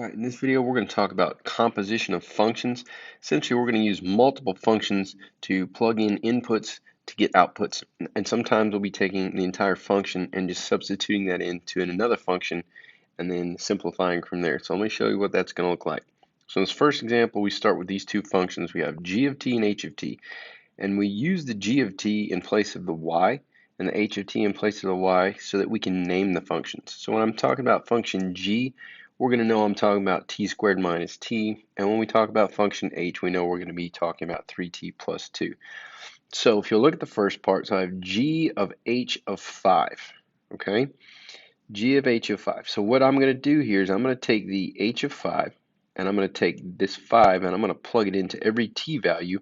All right, in this video, we're going to talk about composition of functions. Essentially, we're going to use multiple functions to plug in inputs to get outputs. And sometimes we'll be taking the entire function and just substituting that into another function and then simplifying from there. So let me show you what that's going to look like. So in this first example, we start with these two functions. We have g of t and h of t. And we use the g of t in place of the y and the h of t in place of the y so that we can name the functions. So when I'm talking about function g, we're going to know I'm talking about t squared minus t. And when we talk about function h, we know we're going to be talking about 3t plus 2. So if you look at the first part, so I have g of h of 5. Okay? G of h of 5. So what I'm going to do here is I'm going to take the h of 5, and I'm going to take this 5, and I'm going to plug it into every t value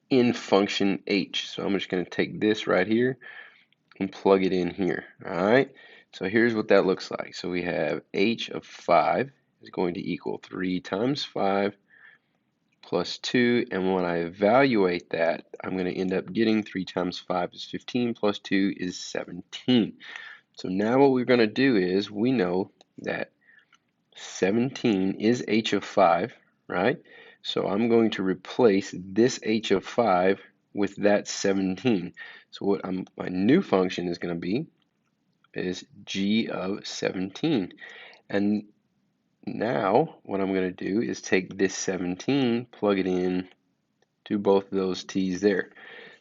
in function h. So I'm just going to take this right here and plug it in here. All right. So here's what that looks like. So we have h of 5 is going to equal 3 times 5 plus 2. And when I evaluate that, I'm going to end up getting 3 times 5 is 15 plus 2 is 17. So now what we're going to do is we know that 17 is h of 5, right? So I'm going to replace this h of 5 with that 17. So what my new function is going to be is g of 17. And now what I'm going to do is take this 17, plug it in to both of those t's there.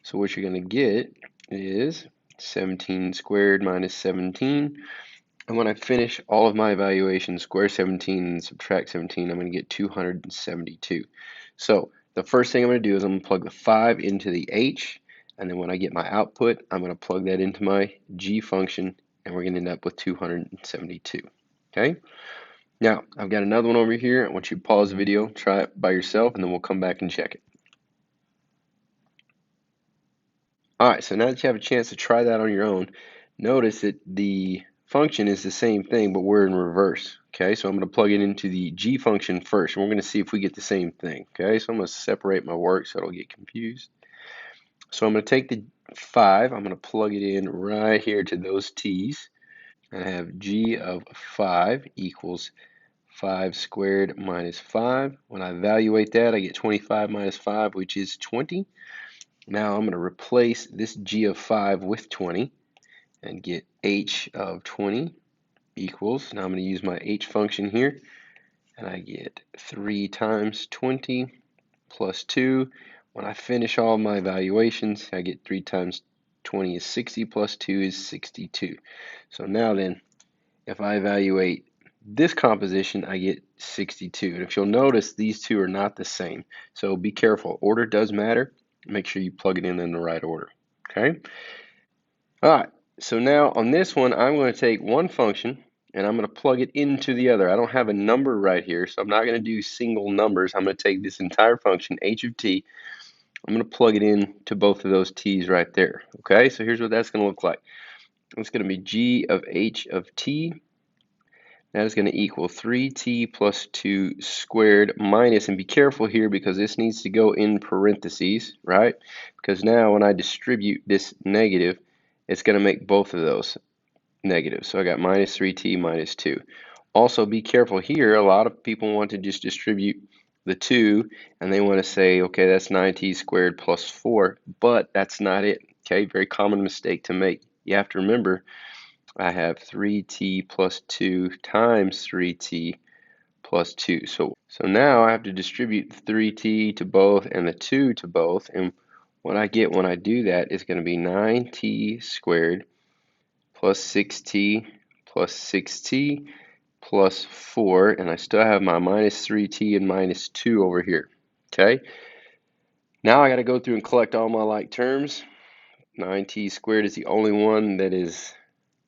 So what you're going to get is 17 squared minus 17. And when I finish all of my evaluations, square 17 and subtract 17, I'm going to get 272. So the first thing I'm going to do is I'm going to plug the 5 into the h, and then when I get my output, I'm going to plug that into my g function, and we're going to end up with 272. Okay? Now, I've got another one over here. I want you to pause the video, try it by yourself, and then we'll come back and check it. All right, so now that you have a chance to try that on your own, notice that the function is the same thing, but we're in reverse. Okay, so I'm going to plug it into the g function first, and we're going to see if we get the same thing. Okay, so I'm going to separate my work so I don't get confused. So I'm going to take the 5, I'm going to plug it in right here to those t's, and I have g of 5 equals 5 squared minus 5. When I evaluate that, I get 25 minus 5, which is 20. Now I'm going to replace this g of 5 with 20 and get h of 20 equals, now I'm going to use my h function here, and I get 3 times 20 plus 2. When I finish all my evaluations, I get 3 times 20 is 60 plus 2 is 62. So now then, if I evaluate this composition, I get 62. And if you'll notice, these two are not the same. So be careful. Order does matter. Make sure you plug it in the right order. Okay? All right. So now on this one, I'm going to take one function and I'm going to plug it into the other. I don't have a number right here, so I'm not going to do single numbers. I'm going to take this entire function, h of t, I'm going to plug it in to both of those t's right there. Okay, so here's what that's going to look like. It's going to be g of h of t. That is going to equal 3t plus 2 squared minus, and be careful here because this needs to go in parentheses, right? Because now when I distribute this negative, it's going to make both of those negative. So I got minus 3t minus 2. Also be careful here, a lot of people want to just distribute the 2 and they want to say, okay, that's 9t squared plus 4, but that's not it. Okay, very common mistake to make. You have to remember I have 3t plus 2 times 3t plus 2. So now I have to distribute the 3t to both and the 2 to both, and what I get when I do that is going to be 9t squared plus 6t plus 6t plus 4, and I still have my minus 3t and minus 2 over here. Okay, now I got to go through and collect all my like terms. 9t squared is the only one that is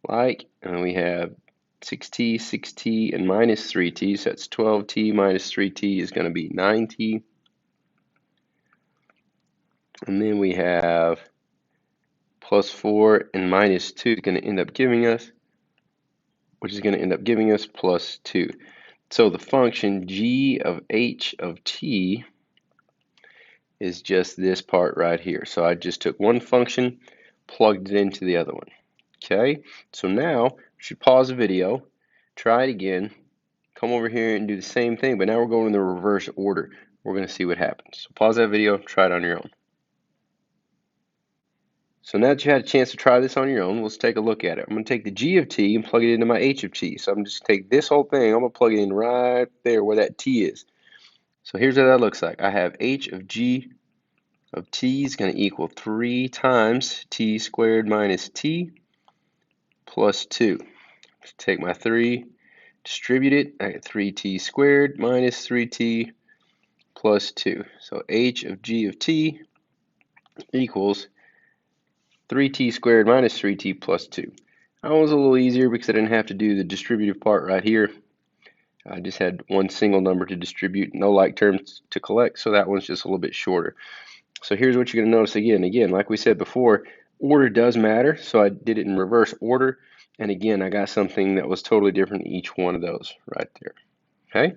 like, and we have 6t, 6t, and minus 3t, so that's 12t minus 3t is going to be 9t. And then we have plus 4 and minus 2 is going to end up giving us, which is going to end up giving us plus 2. So the function g of h of t is just this part right here. So I just took one function, plugged it into the other one. Okay, so now you should pause the video, try it again, come over here and do the same thing, but now we're going in the reverse order. We're going to see what happens. So pause that video, try it on your own. So now that you had a chance to try this on your own, let's take a look at it. I'm going to take the g of t and plug it into my h of t. So I'm just going to take this whole thing, I'm going to plug it in right there where that t is. So here's what that looks like. I have h of g of t is going to equal 3 times t squared minus t plus 2. Just take my 3, distribute it. I get 3t squared minus 3t plus 2. So h of g of t equals 3t squared minus 3t plus 2. That one was a little easier because I didn't have to do the distributive part right here. I just had one single number to distribute, no like terms to collect, so that one's just a little bit shorter. So here's what you're going to notice again, like we said before, order does matter, so I did it in reverse order, and again, I got something that was totally different in each one of those right there. Okay?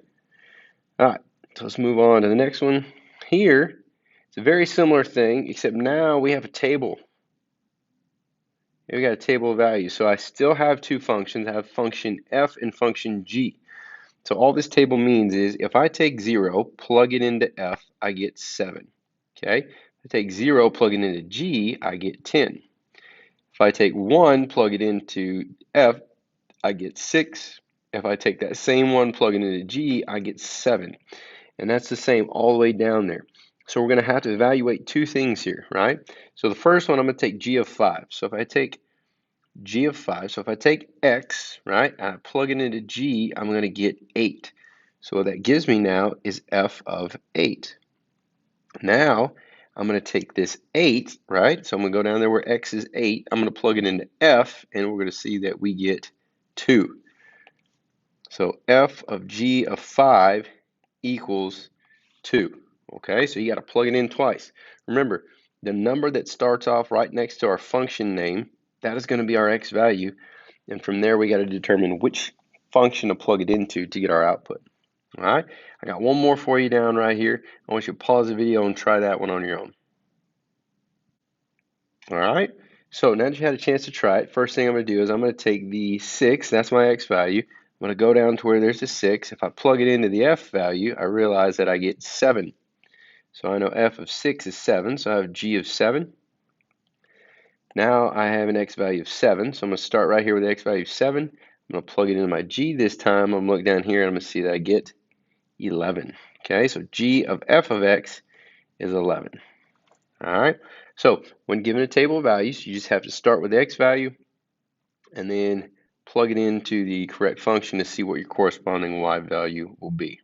All right, so let's move on to the next one. Here, it's a very similar thing, except now we have a table. We got a table of values. So I still have two functions. I have function f and function g. So all this table means is if I take 0, plug it into f, I get 7. Okay? If I take 0, plug it into g, I get 10. If I take 1, plug it into f, I get 6. If I take that same one, plug it into g, I get 7. And that's the same all the way down there. So we're going to have to evaluate two things here, right? So the first one, I'm going to take g of 5. So if I take g of 5, so if I take x, right, and I plug it into g, I'm going to get 8. So what that gives me now is f of 8. Now, I'm going to take this 8, right, so I'm going to go down there where x is 8, I'm going to plug it into f, and we're going to see that we get 2. So f of g of 5 equals 2. Okay, so you got to plug it in twice. Remember, the number that starts off right next to our function name, that is going to be our x value. And from there, we got to determine which function to plug it into to get our output. All right, I got one more for you down right here. I want you to pause the video and try that one on your own. All right, so now that you had a chance to try it, first thing I'm going to do is I'm going to take the 6, that's my x value. I'm going to go down to where there's a 6. If I plug it into the f value, I realize that I get 7. So I know f of 6 is 7, so I have g of 7. Now I have an x value of 7, so I'm going to start right here with x value of 7. I'm going to plug it into my g this time. I'm going to look down here and I'm going to see that I get 11. Okay, so g of f of x is 11. All right, so when given a table of values, you just have to start with the x value and then plug it into the correct function to see what your corresponding y value will be.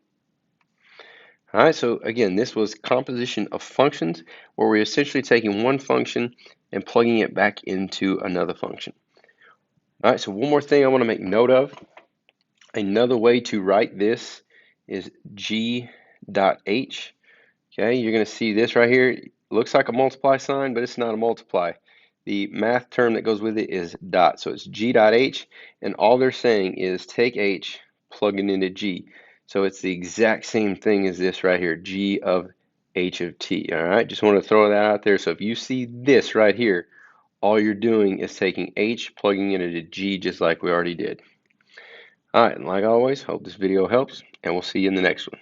All right, so again, this was composition of functions where we're essentially taking one function and plugging it back into another function. All right, so one more thing I want to make note of. Another way to write this is g.h. Okay, you're going to see this right here. It looks like a multiply sign, but it's not a multiply. The math term that goes with it is dot. So it's g.h, and all they're saying is take h, plug it into g. So it's the exact same thing as this right here, g of h of t. All right, just want to throw that out there. So if you see this right here, all you're doing is taking h, plugging it into g, just like we already did. All right, and like always, hope this video helps, and we'll see you in the next one.